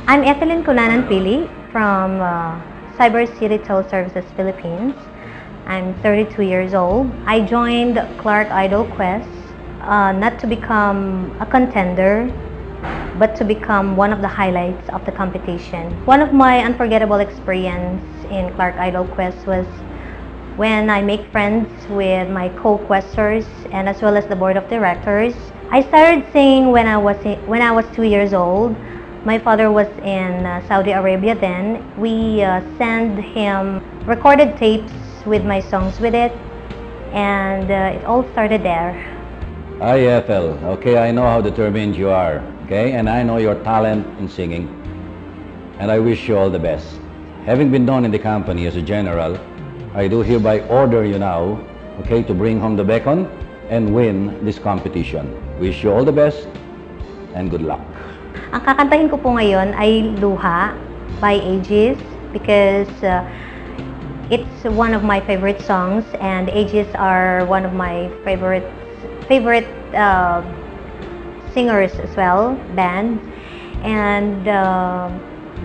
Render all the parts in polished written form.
I'm Ethelyn Cunanan Pili from Cyber City Toll Services Philippines. I'm 32 years old. I joined Clark Idol Quest not to become a contender, but to become one of the highlights of the competition. One of my unforgettable experience in Clark Idol Quest was when I make friends with my co-questers and as well as the board of directors. I started singing when I was 2 years old. My father was in Saudi Arabia then. We sent him recorded tapes with my songs with it, and it all started there. Hi Ethel, okay, I know how determined you are, okay, and I know your talent in singing, and I wish you all the best. Having been known in the company as a general, I do hereby order you now, okay, to bring home the bacon and win this competition. Wish you all the best and good luck. Ang kakantahin ko po ngayon ay Luha by Aegis because it's one of my favorite songs, and Aegis are one of my favorite singers as well, band. And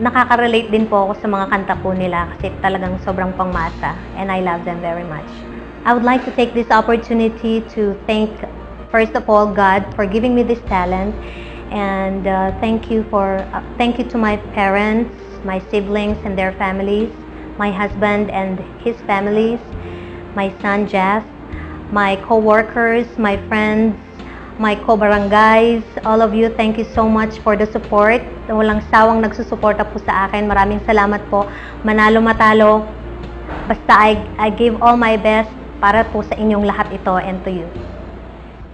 nakaka-relate din po ako sa mga kanta po nila kasi talagang sobrang pangmasa, and I love them very much. I would like to take this opportunity to thank, first of all, God for giving me this talent, and thank you to my parents, my siblings and their families, my husband and his families, my son Jeff, my co-workers, my friends, my co-barangays, all of you, thank you so much for the support. Walang sawang nagsusuporta po sa akin. Maraming salamat po. Manalo matalo, basta I give all my best para po sa inyong lahat ito and to you.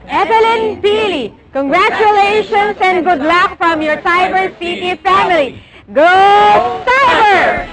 Ethelyn Pili, congratulations and good luck from your Cyber City family. Go Cyber!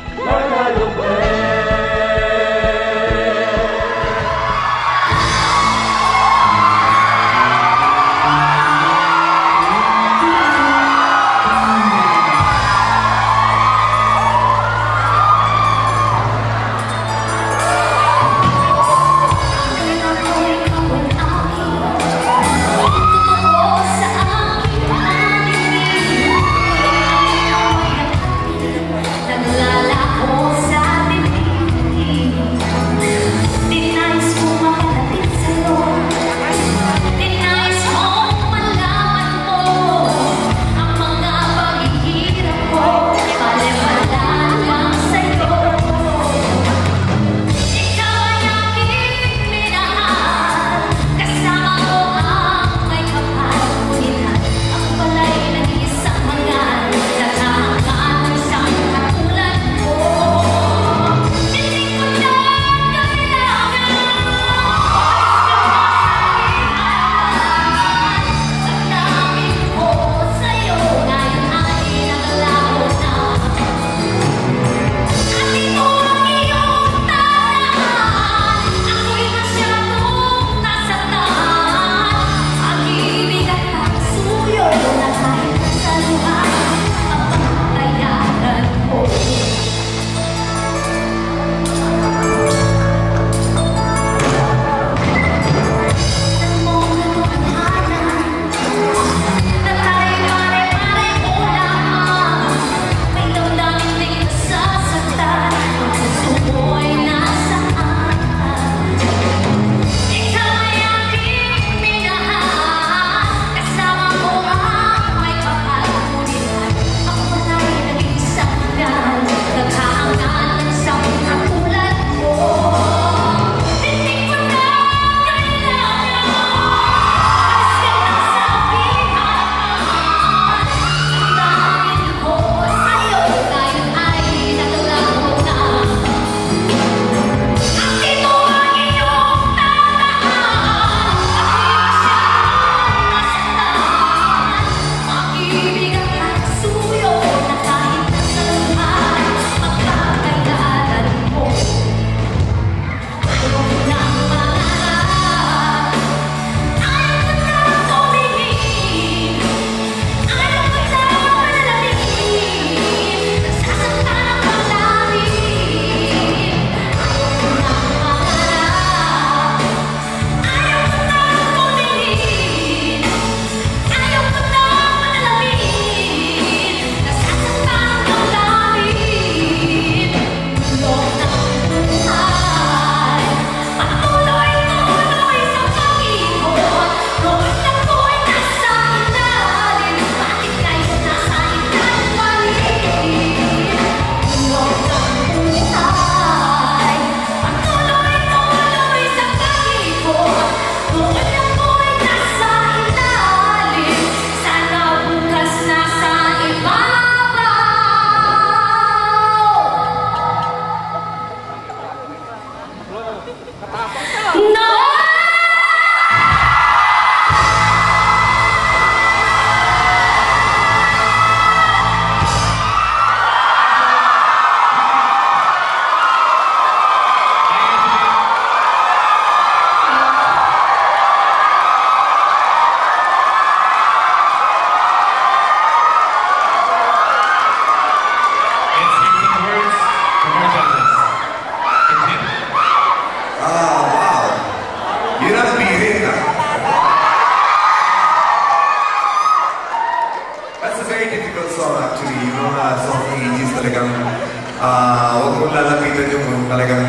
Huwag mong lalapitan yung talagang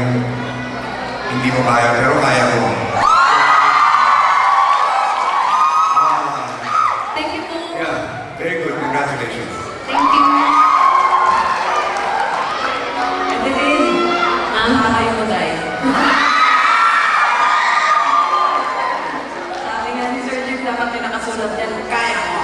hindi mo kaya, pero kaya mo. Thank you po. Yeah, very good. Congratulations. Thank you. Adeline, nakakayo mo tayo. Sabi nga ni Sir Jim, dapat may nakasulat yan, kaya mo.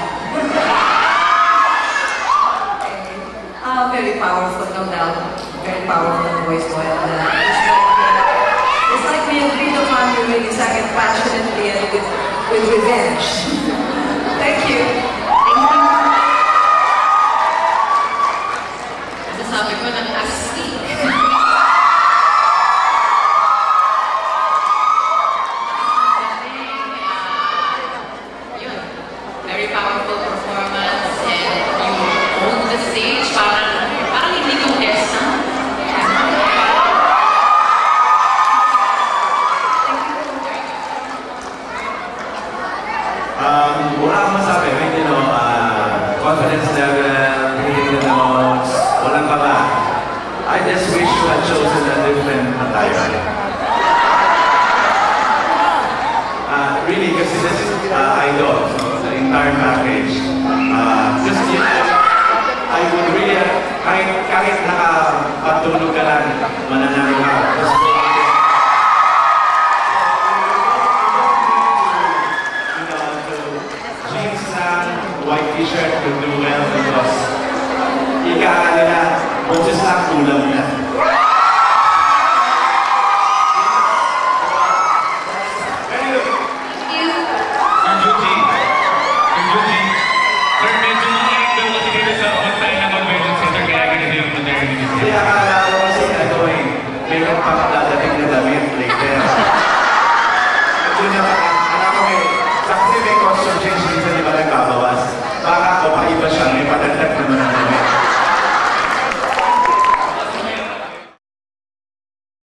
Very powerful, no doubt. Very powerful voice mo. It's like me and Rito Fan, you really sang it passionately and with revenge. Thank you. Thank you. Nasasabi ko ng astig. Yun. Very powerful performance and you own the stage. Parang hindi contestant. Wala akong masabi, you know, confidence level, hitting the notes, walang kaba. I just wish you had chosen a different attire. Really, kasi this is idol, the entire package. Just, you know, I would really, kahit nakapatulog ka lang, mananalo ka. White t-shirt will do well because ika nila, boses lang kulang na.